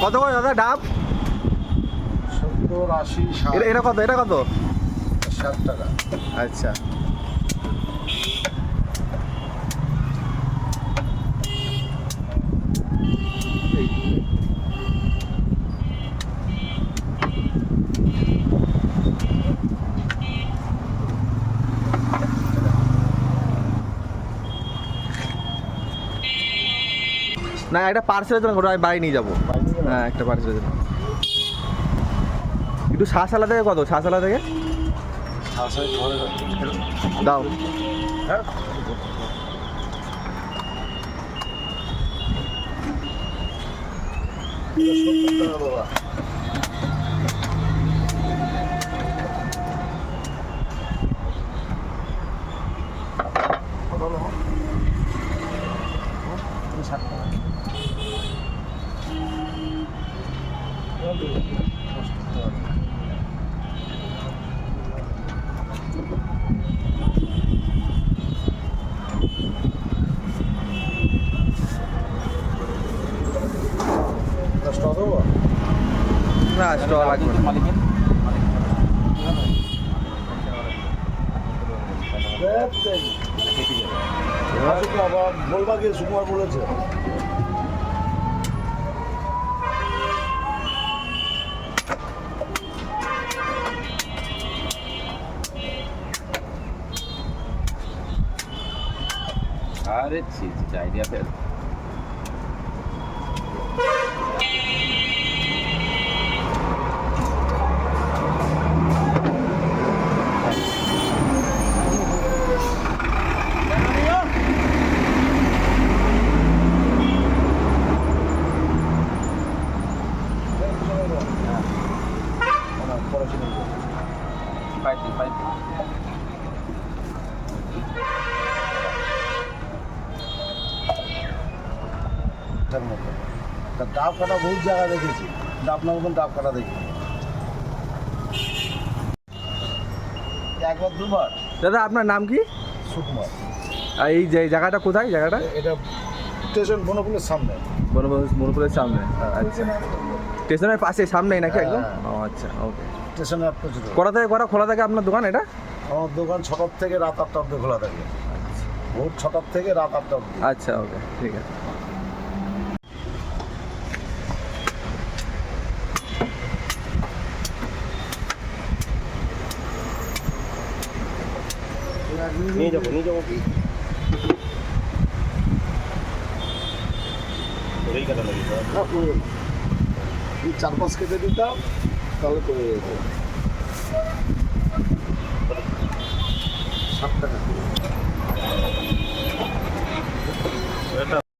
কত করে দাদা ডাব? 70, 80, 60। এটা কত? এটা কত? 60 টাকা। আচ্ছা। না একটা পার্সেলের জন্য আমি বাড়ি নিয়ে যাবো। হ্যাঁ একটা পার্সেলের জন্য। একটু শাঁসালা থেকে কত? শাঁসালা থেকে দাও। হ্যাঁ বাবা। না স্টল লাগবে না। বলবা গিয়ে সুকুমার বলেছে अरे चीज आइडिया फिर ডাব কাটা বহুত জায়গা দেখেছি, ডাব না মতন ডাব কাটা দেখি একবার দুবার। দাদা আপনার নাম কি? সুকুমার। আর এই যে জায়গাটা কোথায়? জায়গাটা এটা স্টেশন বনপুলের সামনে। মনপুরের সামনে। আচ্ছা স্টেশনের পাশে সামনেই নাকি একদম? হ্যাঁ। ও আচ্ছা ওকে। স্টেশনে আপনার কটা থেকে কটা খোলা থাকে আপনার দোকান এটা? আমার দোকান 6টার থেকে রাত 8টা অবধি খোলা থাকে। ভোর 6টার থেকে রাত 8টা অবধি। আচ্ছা ওকে ঠিক আছে। নিয়ে যাবো এই কাটা লাগে না, 4-5 কেটে দিতাম তাহলে করে যেত।